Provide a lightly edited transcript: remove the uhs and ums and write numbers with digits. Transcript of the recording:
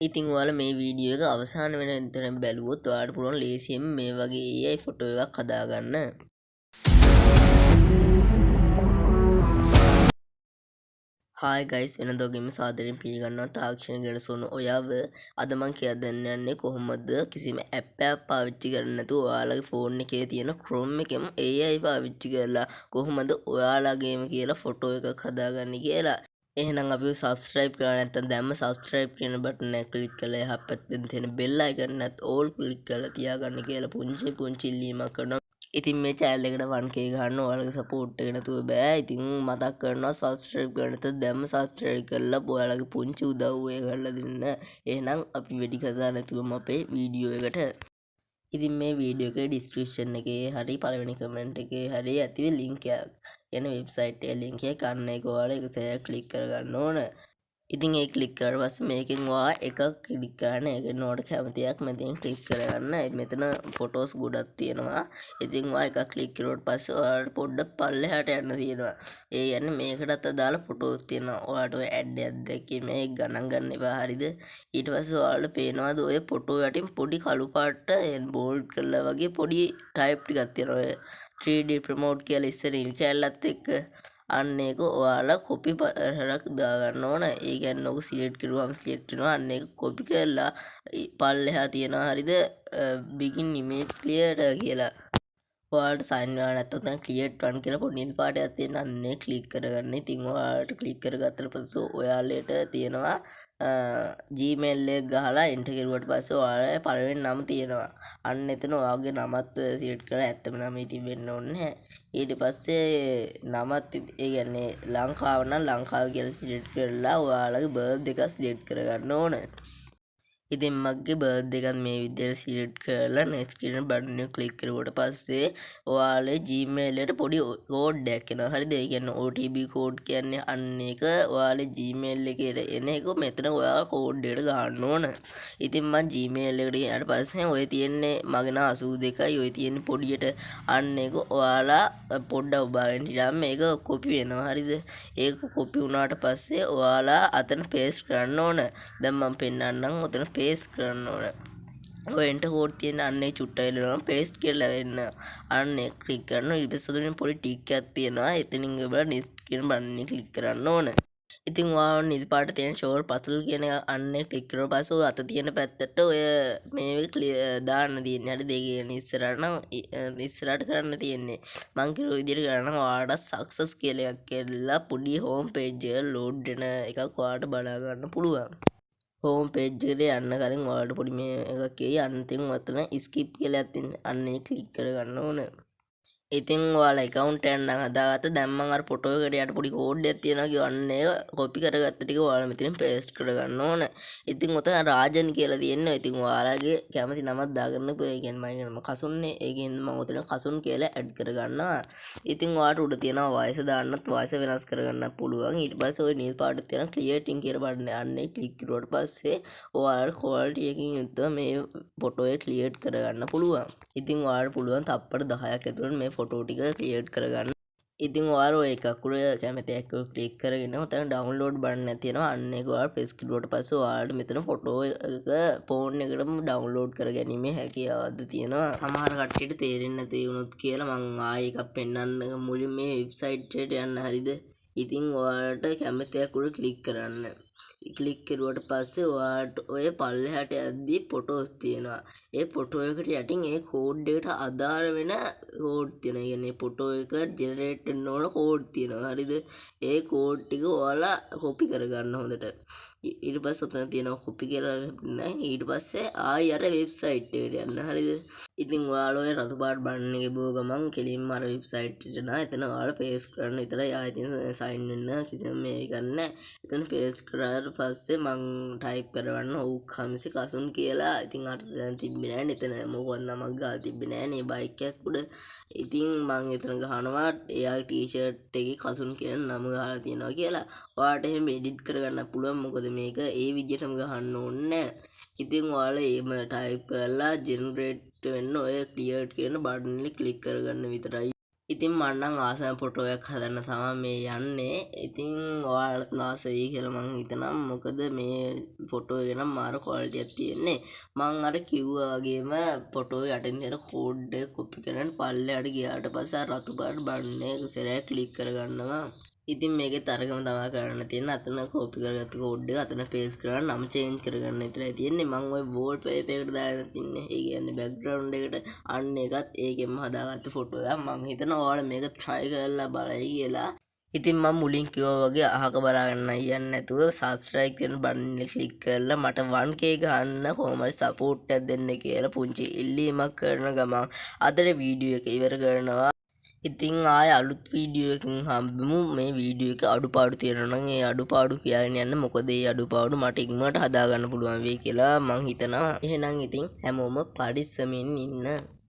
ඉතින් ඔයාලා මේ වීඩියෝ එක අවසාන වෙනතෙන් බැලුවොත් ඔයාලට පුළුවන් ලේසියෙන් මේ වගේ AI ෆොටෝ එකක් හදාගන්න. Hi guys, වෙනදෝගෙම සාදරයෙන් පිළිගන්නවා තාක්ෂණ ගැලසුණු ඔයාව. අද මම කියලා දෙන්න යන්නේ කොහොමද කිසිම app එකක් පාවිච්චි කරන්නේ නැතුව ඔයාලගේ ෆෝන් එකේ තියෙන Chrome එකෙන් AI පාවිච්චි කරලා කොහොමද ඔයාලගේම කියලා ෆොටෝ එකක් හදාගන්නේ කියලා. එහෙනම් අපි subscribe කරලා නැත්නම් දැම්ම subscribe කියන බටන් එක ක්ලික් කරලා එහා පැත්තෙන් තියෙන bell icon එකත් all ක්ලික් කරලා තියාගන්න කියලා පුංචි ඉල්ලීමක් කරනවා. ඉතින් මේ channel එකට 1k ගන්න ඔයාලගේ support එක නැතුව බෑ. ඉතින් මතක් කරනවා subscribe කරන්න නැත්නම් දැම්ම subscribe කරලා ඔයාලගේ පුංචි උදව්ව කරලා දෙන්න. එහෙනම් අපි වෙඩි කතා නැතුවම අපේ වීඩියෝ එකට. ඉතින් මේ වීඩියෝ එකේ description එකේ හරි පළවෙනි comment එකේ හරි ඇතිවේ link එකක්. එන website එකේ link එක ගන්න එක ඔයාලා එක සැරයක් click කරගන්න ඕන. ඉතින් ඒ ක්ලික් කරලා පස්සේ මේකෙන් ඔයා එකක් ක්ලික් කරන්න. ඒකෙන් ඔයාලට කැමතියක් මෙතෙන් ක්ලික් කරගන්න. මෙතන ෆොටෝස් ගොඩක් තියෙනවා. ඉතින් ඔයා එකක් ක්ලික් කරුවට පස්සේ ඔයාලට පොඩ්ඩක් පල්ලෙහාට යන්න තියෙනවා. ඒ කියන්නේ මේකටත් අදාළ ෆොටෝස් තියෙනවා. ඔයාලට ඔය ඇඩ් එකක් දැක්කේ මේක ගණන් ගන්න එපා හරිද? ඊට පස්සේ ඔයාලට පේනවාද ඔය ෆොටෝ යටින් පොඩි කළු පාට බෝල්ඩ් කරලා වගේ පොඩි ටයිප් ටිකක් තියෙනවා. ඔය 3D promote කියලා ඉස්සර ඉල් කැල්ලත් එක්ක අන්න ඒක ඔයාලා කොපි පහරක් දාගන්න ඕන. ඒ කියන්නේ ඔක සිලෙක්ට් කරුවාම සිලෙක්ට් වෙනවා. අන්න ඒක කොපි කරලා පල්ලෙහා තියනවා හරිද begin image clear කියලා. ඔයාලට සයින් වෙලා නැත්නම් දැන් ක්‍රියේට් රන් කියලා පොඩි නිල් පාටයක් තියෙන අන්නේ ක්ලික් කරගන්න. ඉතින් ඔයාලට ක්ලික් කරගත්තට පස්සේ ඔයාලට තියෙනවා Gmail එක ගහලා එන්ටර් කරුවට පස්සේ ඔයාලගේ පළවෙනි නම තියෙනවා. අන්න එතන ඔයාගේ නමත් සිලෙක්ට් කරලා ඇත්තම නම ඉතින් වෙන්න ඕනේ. ඊට පස්සේ නමත් ඒ කියන්නේ ලංකාව නම් ලංකාව කියලා සිලෙක්ට් කරලා ඔයාලගේ බර්ත් එක සිලෙක්ට් කරගන්න ඕනේ. ඉතින් මගේ බර්ත්ඩේ එකත් මේ විදිහට සිලෙක්ට් කරලා next කියන බටන් එක ක්ලික් කරුවට පස්සේ ඔයාලේ Gmail එකට පොඩි කෝඩ් එකක් එනවා. හරිද? ඒ කියන්නේ OTP කෝඩ් කියන්නේ අන්න ඒක ඔයාලේ Gmail එකේ එන එක මෙතන ඔයාලා කෝඩ් එකට ගන්න ඕන. ඉතින් මම Gmail එකට ගියාට පස්සේ ඔය තියෙන්නේ මගේ නා 82යි ඔය තියෙන්නේ පොඩියට අන්න ඒක ඔයාලා පොඩ්ඩක් ඔබාගෙන ඉඳලා මේක කොපි වෙනවා. හරිද? ඒක කොපි වුණාට පස්සේ ඔයාලා අතන paste කරන්න ඕන. දැන් මම පෙන්නන්නම් ඔතන paste කරන්න ඕන. ඔය එන්ටර් කෝඩ් තියෙන අන්නේ චුට්ටක් එළවන paste කියලා වෙන්න. අන්නේ ක්ලික් කරනවා. ඊට පස්සේ උඩින් පොඩි ටික් එකක් තියෙනවා. එතනින් ඔබලා next කියන බටන් එක ක්ලික් කරන්න ඕන. ඉතින් ඔයාලා නිල් පාට තියෙන show puzzle කියන එක අන්නේ ක්ලික් කරුවා පස්සේ ඔය අත තියෙන පැත්තට ඔය මේක දාන්න තියෙන්නේ. හරිද? ඒ කියන්නේ ඉස්සරහට නම් ඉස්සරහට කරන්න තියෙන්නේ. මං කිව්ව විදිහට කරනවා ඔයාලට success කියලා එකක් කියලා පොඩි home page එක load වෙන එකක් ඔයාලට බලා ගන්න පුළුවන්. හෝම් පේජ් එකට යන්න කලින් ඔයාලට පොඩි මේ එකක් එයි. අන්න තින් ඔතන ස්කිප් කියලා තියෙන අන්න ඒක ක්ලික් කරගන්න ඕන. ඉතින් ඔයාලා account එකක් නම් හදාගත්ත දැන් මම අර ෆොටෝ එකට යට පොඩි කෝඩ් එකක් තියෙනවා කියන්නේ කොපි කරගත්ත ටික ඔයාලා මෙතනින් paste කරගන්න ඕන. ඉතින් ඔතන රාජන් කියලා තියෙනවා. ඉතින් ඔයාලගේ කැමති නමක් දාගන්න පුළුවන්. ඒ කියන්නේ මගේ නම කසුන්නේ. ඒකෙන් මම ඔතන කසුන් කියලා ඇඩ් කරගන්නවා. ඉතින් ඔයාලට උඩ තියෙනවා වයස දාන්නත් වයස වෙනස් කරගන්න පුළුවන්. ඊට පස්සේ ඔය නිල් පාටේ තියෙන creating කියලා බටන් අන්නේ ක්ලික් කරුවාට පස්සේ ඔයාලට quality එකකින් යුක්තව මේ ෆොටෝ එක ක්ලියර් කරගන්න පුළුවන්. ඉතින් ඔයාලට පුළුවන් තප්පර 10ක් ඇතුළත මේ ෆොටෝ ටික ක්ලියර් කරගන්න. ඉතින් ඔයාලා ඔය එකක් උඩ කැමති එකක් ක්ලික් කරගෙන උතන ඩවුන්ලෝඩ් බටන් එක තියෙනවා. අන්න ඒක ඔයාලා ප්‍රෙස් කරුවට පස්සේ ඔයාලට මෙතන ෆොටෝ එක ෆෝන් එකටම ඩවුන්ලෝඩ් කරගැනීමේ හැකියාවක්ද තියෙනවා. සමහර කට්ටියට තේරෙන්නේ නැති වුණොත් කියලා මම ආයෙ එකක් පෙන්නන්න මුලින් මේ වෙබ්සයිට් එකට යන්න. හරිද? ඉතින් ඔයාලට කැමති එකක් උඩ ක්ලික් කරන්න. ක්ලික් කරුවට පස්සේ ඔයාලට ඔය පල්ලෙහාට යද්දී ෆොටෝස් තියෙනවා. ඒ ෆොටෝ එකට යටින් ඒ කෝඩ් එකට අදාළ වෙන කෝඩ් තියෙනවා. ඒ කියන්නේ ෆොටෝ එක ජෙනරේට් වෙන්න ඕන කෝඩ් තියෙනවා. හරිද? ඒ කෝඩ් ටික ඔයාලා කොපි කරගන්න හොඳට. ඊට පස්සේ ඔතන තියෙනවා කොපි කියලා නෑ. ඊට පස්සේ ආයි අර වෙබ්සයිට් එකට යන්න. හරිද? ඉතින් ඔයාලා ඔය රතු පාට බටන් එකේ බෝ ගමන් කෙලින්ම අර වෙබ්සයිට් එකට යනවා. එතන ඔයාලා පේස්ට් කරන්න විතරයි. ආයෙත් සයින් වෙන්න කිසිම මේක නෑ. එතන පේස්ට් කරාට පස්සේ මං ටයිප් කරවන්න ඔව් කමිසි කසුන් කියලා. ඉතින් අර තිබ්බේ නෑනේ එතන මොකවත් නමක් ගාලා තිබ්බේ නෑනේ බයික් එකක් උඩ. ඉතින් මං එතන ගහනවා එයා ටී-ෂර්ට් එකේ කසුන් කියන නම ගහලා තියෙනවා කියලා. ඔයාලට එහෙම එඩිට් කරගන්න පුළුවන්. මොකද මේක ඒ විදිහටම ගහන්න ඕනේ නෑ. ඉතින් ඔයාලා එහෙම ටයිප් කරලා ජෙනරේට් වෙන්න ඔය ක්ලියර් කියන බටන් එක ක්ලික් කරගන්න විතරයි. ඉතින් මන්නම් ආසම ෆොටෝ එකක් හදන්න තමයි මේ යන්නේ. ඉතින් ඔයාලත් ආස වෙයි කියලා මං හිතනවා. මොකද මේ ෆොටෝ එක නම් මාර ක්වොලිටියක් තියෙන්නේ. මං අර කිව්වා වගේම ෆොටෝ යටින් තියෙන කෝඩ් එක කොපි කරගෙන පල්ලෙහාට ගියාට පස්සේ අර රතු පාට බටන් එක සෙරයක් ක්ලික් කරගන්නවා. ඉතින් මේකේ තරගම තමයි කරන්න තියෙන්නේ. අතන කෝපි කරගත්ත කෝඩ් එක අතන පේස්ට් කරලා නම චේන්ජ් කරගන්න විතරයි තියෙන්නේ. මම ওই වෝල් පේපර් එකට දාලා තින්නේ. ඒ කියන්නේ බෑග්ග්‍රවුන්ඩ් එකට අන්න ඒකත් ඒකෙන්ම හදාගත්ත ෆොටෝ එකක්. මම හිතනවා ඔයාලා මේක try කරලා බලයි කියලා. ඉතින් මම මුලින් කිව්වා වගේ අහක බලාගෙන යන්නේ නැතුව subscribe කියන බටන් එක ක්ලික් කරලා මට 1k ගන්න කොහොම හරි support එකක් දෙන්න කියලා පුංචි ඉල්ලීමක් කරන ගමන් අදට වීඩියෝ එක ඉවර කරනවා. ඉතින් ආය අලුත් වීඩියෝ එකකින් හම්බෙමු. මේ වීඩියෝ එක අඩුපාඩු තියෙනවා නම් ඒ අඩුපාඩු කියන්න යන්න. මොකද ඒ අඩුපාඩු මට ඉක්මනට හදා ගන්න පුළුවන් වෙයි කියලා මං හිතනවා. එහෙනම් ඉතින් හැමෝම පරිස්සමින් ඉන්න.